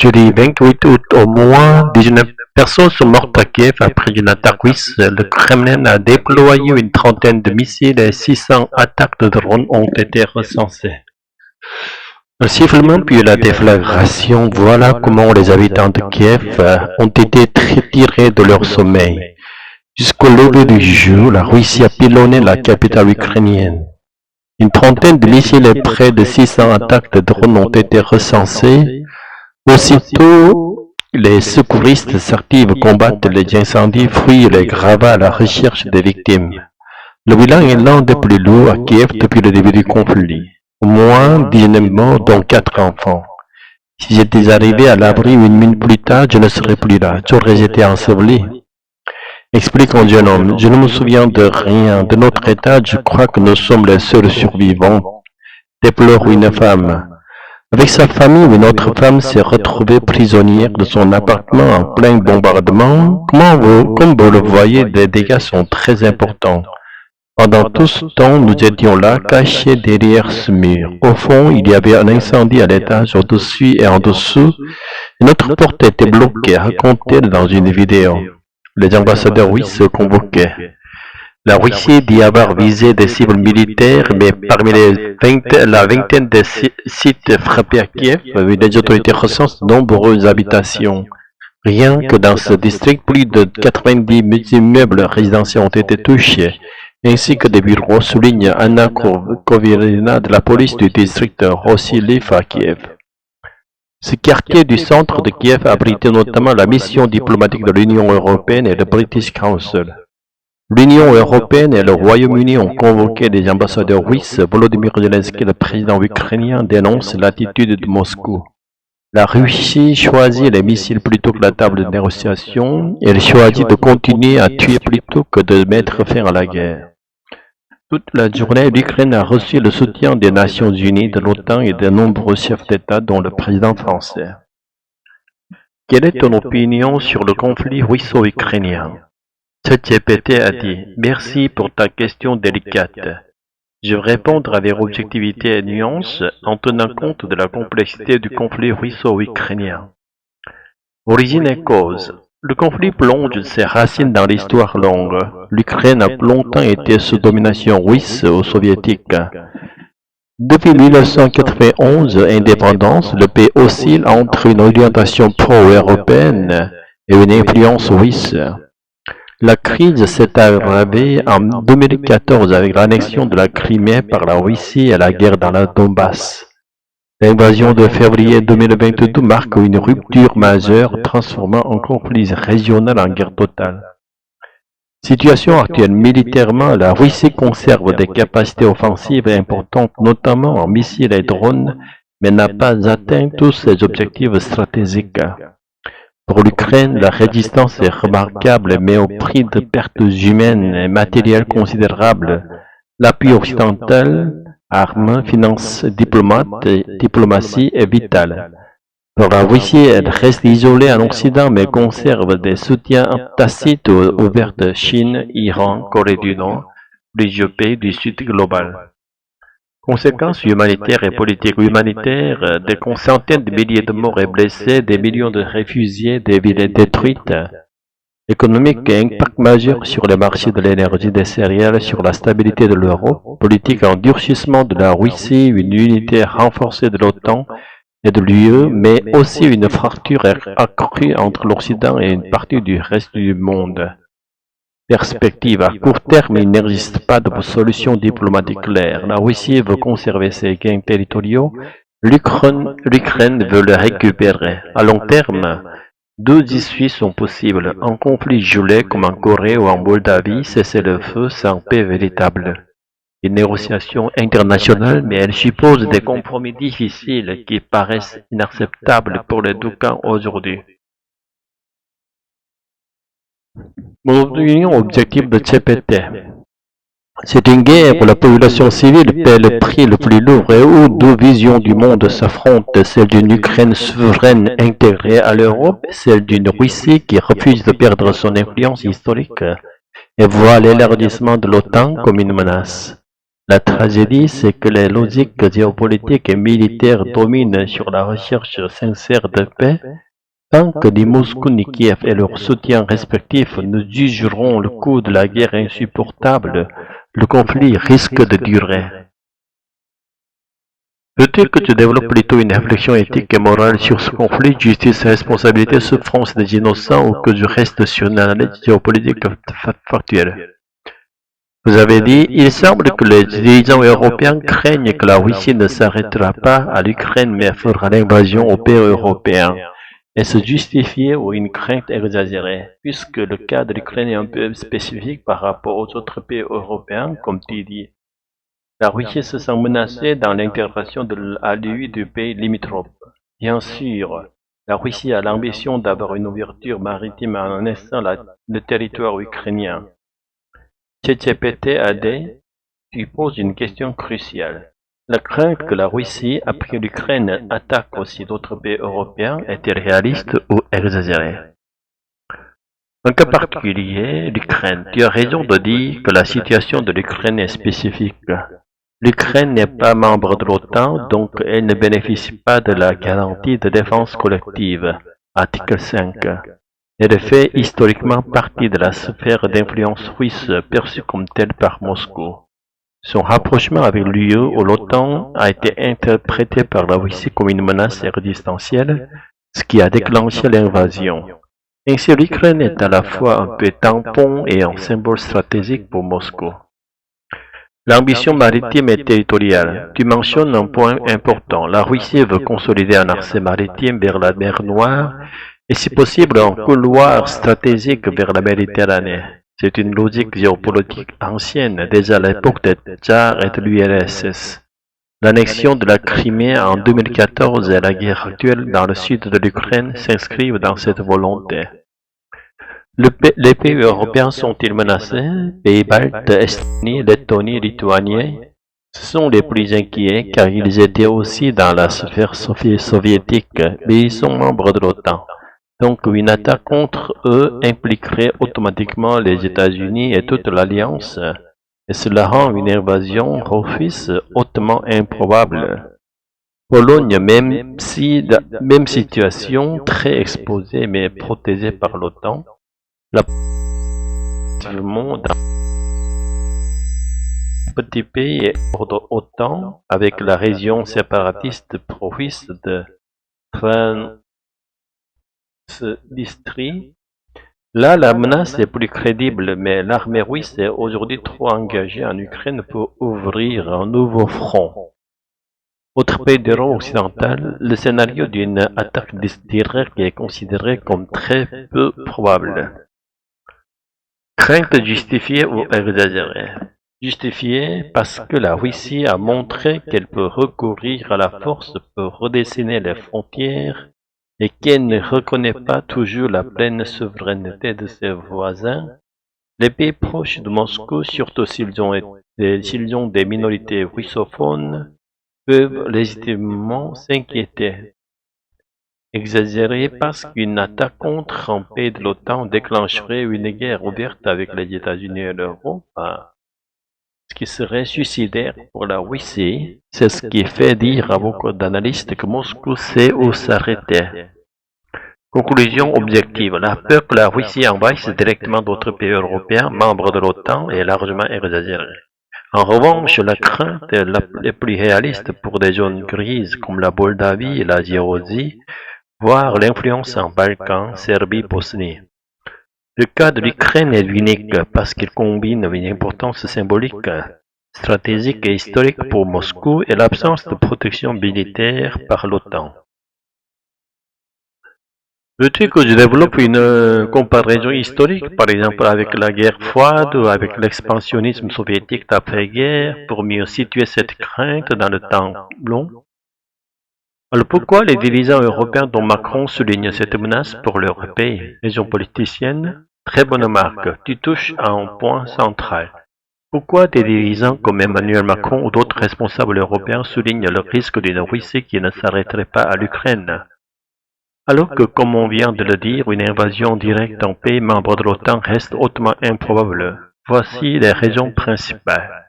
jeudi 28 août, au moins 19 personnes sont mortes à Kiev après une attaque russe. Le Kremlin a déployé une trentaine de missiles et 600 attaques de drones ont été recensées. Un sifflement puis la déflagration, voilà comment les habitants de Kiev ont été tirés de leur sommeil. Jusqu'au lever du jour, la Russie a pilonné la capitale ukrainienne. Une trentaine de missiles et près de 600 attaques de drones ont été recensées. Aussitôt, les secouristes s'activent, combattent les incendies, fouillent les gravats à la recherche des victimes. Le bilan est l'un des plus lourds à Kiev depuis le début du conflit. Au moins 19 morts, dont 4 enfants. Si j'étais arrivé à l'abri une minute plus tard, je ne serais plus là. J'aurais été enseveli. Explique un jeune homme, je ne me souviens de rien. De notre état, je crois que nous sommes les seuls survivants. Déplore une femme. Avec sa famille, une autre femme s'est retrouvée prisonnière de son appartement en plein bombardement. Comme vous le voyez, les dégâts sont très importants. Pendant tout ce temps, nous étions là, cachés derrière ce mur. Au fond, il y avait un incendie à l'étage au-dessus et en dessous. Et notre porte était bloquée, racontée dans une vidéo. Les ambassadeurs russes se convoquaient. La Russie dit avoir visé des cibles militaires, mais parmi la vingtaine de sites frappés à Kiev, les autorités recensent de nombreuses habitations. Rien que dans ce district, plus de 90 immeubles résidentiels ont été touchés, ainsi que des bureaux, souligne Anna Kovirina de la police du district Rossiliv à Kiev. Ce quartier du centre de Kiev abritait notamment la mission diplomatique de l'Union européenne et le British Council. L'Union européenne et le Royaume-Uni ont convoqué des ambassadeurs russes. Volodymyr Zelensky, le président ukrainien, dénonce l'attitude de Moscou. La Russie choisit les missiles plutôt que la table de négociation. Elle choisit de continuer à tuer plutôt que de mettre fin à la guerre. Toute la journée, l'Ukraine a reçu le soutien des Nations Unies, de l'OTAN et de nombreux chefs d'État, dont le président français. Quelle est ton opinion sur le conflit russo-ukrainien? ChatGPT a dit « Merci pour ta question délicate. Je vais répondre avec objectivité et nuance en tenant compte de la complexité du conflit russo-ukrainien. Origine et cause. Le conflit plonge ses racines dans l'histoire longue. L'Ukraine a longtemps été sous domination russe ou soviétique. Depuis 1991, indépendance, le pays oscille entre une orientation pro-européenne et une influence russe. La crise s'est aggravée en 2014 avec l'annexion de la Crimée par la Russie et la guerre dans la Donbass. L'invasion de février 2022 marque une rupture majeure, transformant un conflit régional en guerre totale. Situation actuelle. Militairement, la Russie conserve des capacités offensives importantes, notamment en missiles et drones, mais n'a pas atteint tous ses objectifs stratégiques. Pour l'Ukraine, la résistance est remarquable, mais au prix de pertes humaines et matérielles considérables. L'appui occidental, armes, finances, diplomatie est vital. Pour la Russie, elle reste isolée en Occident, mais conserve des soutiens tacites ouverts de Chine, Iran, Corée du Nord, plusieurs pays du Sud global. Conséquences humanitaires et politiques humanitaires, des centaines de milliers de morts et blessés, des millions de réfugiés, des villes détruites. Économique et impact majeur sur les marchés de l'énergie, des céréales, sur la stabilité de l'Europe. Politique, endurcissement de la Russie, une unité renforcée de l'OTAN et de l'UE, mais aussi une fracture accrue entre l'Occident et une partie du reste du monde. Perspective à court terme, il n'existe pas de solution diplomatique claire. La Russie veut conserver ses gains territoriaux, l'Ukraine veut les récupérer. À long terme, deux issues sont possibles. Un conflit gelé comme en Corée ou en Moldavie, cesser le feu sans paix véritable. Une négociation internationale, mais elle suppose des compromis difficiles qui paraissent inacceptables pour les deux camps aujourd'hui. Mon opinion objective de ChatGPT. C'est une guerre où la population civile paie le prix le plus lourd et où deux visions du monde s'affrontent, celle d'une Ukraine souveraine intégrée à l'Europe, celle d'une Russie qui refuse de perdre son influence historique et voit l'élargissement de l'OTAN comme une menace. La tragédie, c'est que les logiques géopolitiques et militaires dominent sur la recherche sincère de paix. Tant que ni Moscou ni Kiev et leurs soutiens respectifs ne jugeront le coût de la guerre insupportable, le conflit risque de durer. Veux-tu que tu développes plutôt une réflexion éthique et morale sur ce conflit, justice, responsabilité, souffrance des innocents, ou que je reste sur une analyse géopolitique factuelle? Vous avez dit, il semble que les dirigeants européens craignent que la Russie ne s'arrêtera pas à l'Ukraine mais fera l'invasion aux pays européens. Est-ce justifié ou une crainte exagérée, puisque le cas de l'Ukraine est un peu spécifique par rapport aux autres pays européens, comme tu dis? La Russie se sent menacée dans l'intégration à lui du pays limitrophe. Bien sûr, la Russie a l'ambition d'avoir une ouverture maritime en laissant le territoire ukrainien. ChatGPT-AD, tu poses une question cruciale. La crainte que la Russie, après l'Ukraine, attaque aussi d'autres pays européens est-elle réaliste ou exagérée? Un cas particulier, l'Ukraine. Tu as raison de dire que la situation de l'Ukraine est spécifique. L'Ukraine n'est pas membre de l'OTAN, donc elle ne bénéficie pas de la garantie de défense collective, article 5. Elle fait historiquement partie de la sphère d'influence russe perçue comme telle par Moscou. Son rapprochement avec l'UE ou l'OTAN a été interprété par la Russie comme une menace existentielle, ce qui a déclenché l'invasion. Ainsi, l'Ukraine est à la fois un peu tampon et un symbole stratégique pour Moscou. L'ambition maritime et territoriale. Tu mentionnes un point important. La Russie veut consolider un accès maritime vers la mer Noire et si possible un couloir stratégique vers la Méditerranée. C'est une logique géopolitique ancienne, déjà à l'époque des Tsars et de l'URSS. L'annexion de la Crimée en 2014 et la guerre actuelle dans le sud de l'Ukraine s'inscrivent dans cette volonté. Les pays européens sont-ils menacés? Pays baltes, Estonie, Lettonie, Lituanie, ce sont les plus inquiets car ils étaient aussi dans la sphère soviétique, mais ils sont membres de l'OTAN. Donc une attaque contre eux impliquerait automatiquement les États-Unis et toute l'Alliance, et cela rend une invasion russe hautement improbable. Pologne, même situation, très exposée mais protégée par l'OTAN, la d'un petit pays est hors de l'OTAN avec la région séparatiste pro-russe de Transnistrie. Là, la menace est plus crédible, mais l'armée russe est aujourd'hui trop engagée en Ukraine pour ouvrir un nouveau front. Autre pays d'Europe occidentale, le scénario d'une attaque directe est considéré comme très peu probable. Crainte justifiée ou exagérée? Justifiée parce que la Russie a montré qu'elle peut recourir à la force pour redessiner les frontières et qu'elle ne reconnaît pas toujours la pleine souveraineté de ses voisins. Les pays proches de Moscou, surtout s'ils ont des minorités russophones, peuvent légitimement s'inquiéter. Exagéré parce qu'une attaque contre un pays de l'OTAN déclencherait une guerre ouverte avec les États-Unis et l'Europe, ce qui serait suicidaire pour la Russie. C'est ce qui fait dire à beaucoup d'analystes que Moscou sait où s'arrêter. Conclusion objective. La peur que la Russie envahisse directement d'autres pays européens membres de l'OTAN est largement exagérée. En revanche, la crainte est plus réaliste pour des zones grises comme la Moldavie et la Géorgie, voire l'influence en Balkans, Serbie, Bosnie. Le cas de l'Ukraine est unique parce qu'il combine une importance symbolique, stratégique et historique pour Moscou et l'absence de protection militaire par l'OTAN. Veux-tu que je développe une comparaison historique, par exemple avec la guerre froide ou avec l'expansionnisme soviétique d'après-guerre, pour mieux situer cette crainte dans le temps long? Alors pourquoi les dirigeants européens dont Macron souligne cette menace pour leur pays? Raison politicienne? Très bonne remarque, tu touches à un point central. Pourquoi des dirigeants comme Emmanuel Macron ou d'autres responsables européens soulignent le risque d'une Russie qui ne s'arrêterait pas à l'Ukraine? Alors que, comme on vient de le dire, une invasion directe en pays membre de l'OTAN reste hautement improbable. Voici les raisons principales.